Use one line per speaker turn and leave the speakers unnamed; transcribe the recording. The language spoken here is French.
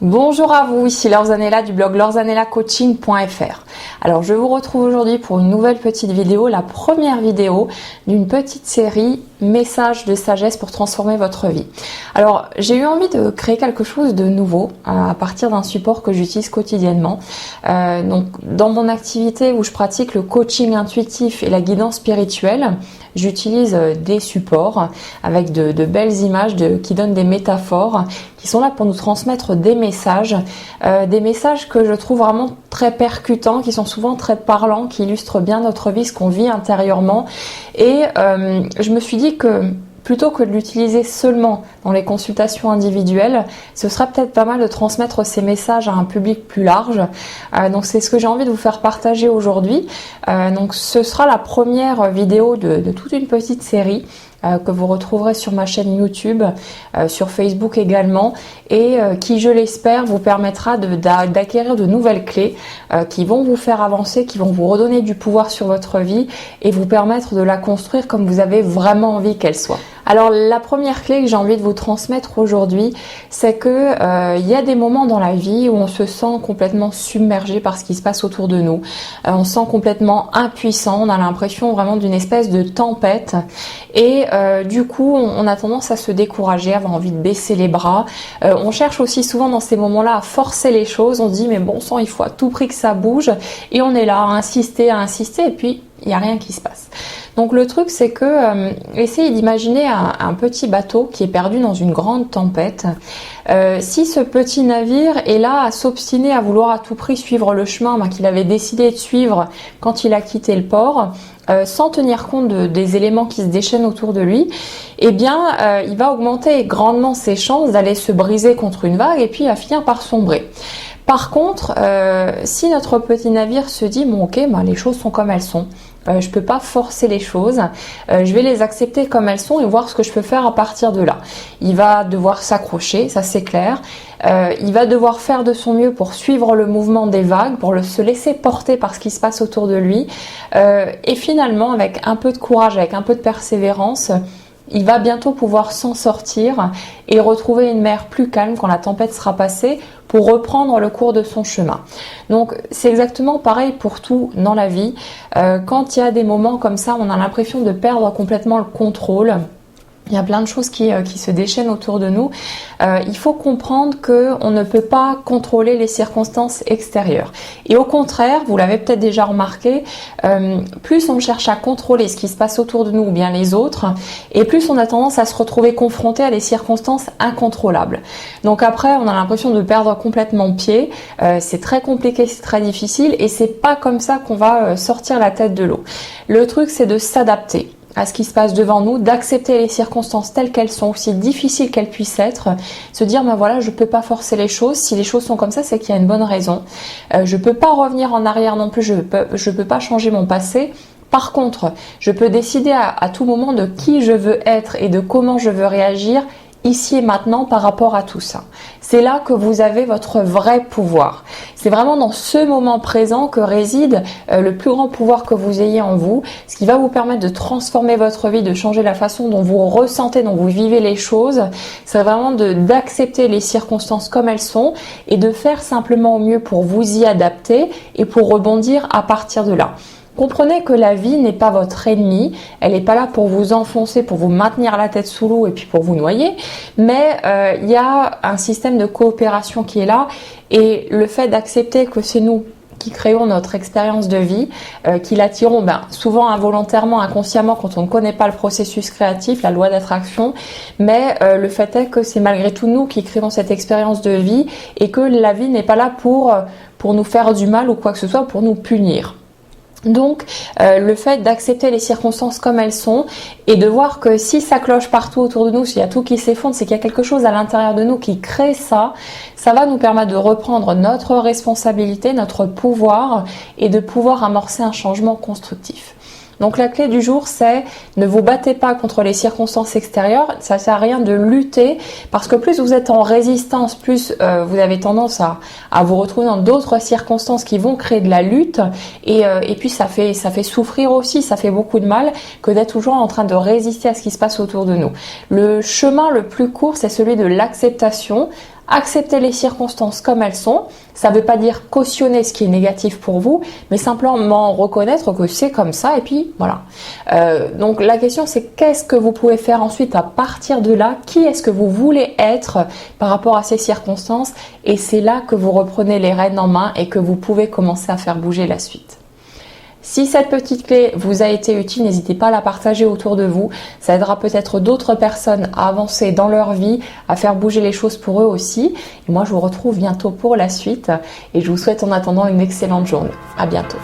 Bonjour à vous, ici Laure Zanella du blog laurezanella-coaching.fr. Alors je vous retrouve aujourd'hui pour une nouvelle petite vidéo, la première vidéo d'une petite série messages de sagesse pour transformer votre vie. Alors j'ai eu envie de créer quelque chose de nouveau à partir d'un support que j'utilise quotidiennement. Donc dans mon activité où je pratique le coaching intuitif et la guidance spirituelle, j'utilise des supports avec de belles images qui donnent des métaphores qui sont là pour nous transmettre des messages que je trouve vraiment très percutants, qui sont souvent très parlants, qui illustrent bien notre vie, ce qu'on vit intérieurement. Et je me suis dit que plutôt que de l'utiliser seulement dans les consultations individuelles, ce serait peut-être pas mal de transmettre ces messages à un public plus large. Donc c'est ce que j'ai envie de vous faire partager aujourd'hui. Donc ce sera la première vidéo de toute une petite série que vous retrouverez sur ma chaîne YouTube, sur Facebook également, et qui, je l'espère, vous permettra d'acquérir de nouvelles clés qui vont vous faire avancer, qui vont vous redonner du pouvoir sur votre vie et vous permettre de la construire comme vous avez vraiment envie qu'elle soit. Alors la première clé que j'ai envie de vous transmettre aujourd'hui, c'est que il y a des moments dans la vie où on se sent complètement submergé par ce qui se passe autour de nous. On se sent complètement impuissant, on a l'impression vraiment d'une espèce de tempête et du coup on a tendance à se décourager, à avoir envie de baisser les bras. On cherche aussi souvent dans ces moments-là à forcer les choses, on se dit mais bon sang, il faut à tout prix que ça bouge et on est là à insister et puis il n'y a rien qui se passe. Donc le truc c'est que essayez d'imaginer un petit bateau qui est perdu dans une grande tempête. Si ce petit navire est là à s'obstiner à vouloir à tout prix suivre le chemin qu'il avait décidé de suivre quand il a quitté le port, sans tenir compte des éléments qui se déchaînent autour de lui, eh bien il va augmenter grandement ses chances d'aller se briser contre une vague et puis à finir par sombrer. Par contre, si notre petit navire se dit bon ok, les choses sont comme elles sont, je peux pas forcer les choses, je vais les accepter comme elles sont et voir ce que je peux faire à partir de là. Il va devoir s'accrocher, ça c'est clair. Il va devoir faire de son mieux pour suivre le mouvement des vagues, pour se laisser porter par ce qui se passe autour de lui. Et finalement, avec un peu de courage, avec un peu de persévérance, il va bientôt pouvoir s'en sortir et retrouver une mer plus calme quand la tempête sera passée pour reprendre le cours de son chemin. Donc c'est exactement pareil pour tout dans la vie. Quand il y a des moments comme ça, on a l'impression de perdre complètement le contrôle. Il y a plein de choses qui se déchaînent autour de nous. Il faut comprendre qu'on ne peut pas contrôler les circonstances extérieures. Et au contraire, vous l'avez peut-être déjà remarqué, plus on cherche à contrôler ce qui se passe autour de nous ou bien les autres, et plus on a tendance à se retrouver confronté à des circonstances incontrôlables. Donc après, on a l'impression de perdre complètement pied. C'est très compliqué, c'est très difficile, et c'est pas comme ça qu'on va sortir la tête de l'eau. Le truc, c'est de s'adapter à ce qui se passe devant nous, d'accepter les circonstances telles qu'elles sont, aussi difficiles qu'elles puissent être, se dire voilà, je peux pas forcer les choses, si les choses sont comme ça, c'est qu'il y a une bonne raison. Je peux pas revenir en arrière non plus, je peux pas changer mon passé. Par contre, je peux décider à tout moment de qui je veux être et de comment je veux réagir ici et maintenant par rapport à tout ça. C'est là que vous avez votre vrai pouvoir. C'est vraiment dans ce moment présent que réside le plus grand pouvoir que vous ayez en vous, ce qui va vous permettre de transformer votre vie, de changer la façon dont vous ressentez, dont vous vivez les choses. C'est vraiment d'accepter les circonstances comme elles sont et de faire simplement au mieux pour vous y adapter et pour rebondir à partir de là. Comprenez que la vie n'est pas votre ennemi, elle n'est pas là pour vous enfoncer, pour vous maintenir la tête sous l'eau et puis pour vous noyer, mais il y a un système de coopération qui est là et le fait d'accepter que c'est nous qui créons notre expérience de vie, qui l'attirons souvent involontairement, inconsciemment quand on ne connaît pas le processus créatif, la loi d'attraction, mais le fait est que c'est malgré tout nous qui créons cette expérience de vie et que la vie n'est pas là pour nous faire du mal ou quoi que ce soit, pour nous punir. Donc le fait d'accepter les circonstances comme elles sont et de voir que si ça cloche partout autour de nous, s'il y a tout qui s'effondre, c'est qu'il y a quelque chose à l'intérieur de nous qui crée ça, ça va nous permettre de reprendre notre responsabilité, notre pouvoir et de pouvoir amorcer un changement constructif. Donc la clé du jour, c'est ne vous battez pas contre les circonstances extérieures, ça ne sert à rien de lutter parce que plus vous êtes en résistance, plus vous avez tendance à vous retrouver dans d'autres circonstances qui vont créer de la lutte et puis ça fait souffrir aussi, ça fait beaucoup de mal que d'être toujours en train de résister à ce qui se passe autour de nous. Le chemin le plus court, c'est celui de l'acceptation. accepter les circonstances comme elles sont. Ça ne veut pas dire cautionner ce qui est négatif pour vous, mais simplement reconnaître que c'est comme ça et puis voilà. Donc la question c'est qu'est-ce que vous pouvez faire ensuite à partir de là? Qui est-ce que vous voulez être par rapport à ces circonstances? Et c'est là que vous reprenez les rênes en main et que vous pouvez commencer à faire bouger la suite. Si cette petite clé vous a été utile, n'hésitez pas à la partager autour de vous. Ça aidera peut-être d'autres personnes à avancer dans leur vie, à faire bouger les choses pour eux aussi. Et moi, je vous retrouve bientôt pour la suite. Et je vous souhaite en attendant une excellente journée. À bientôt.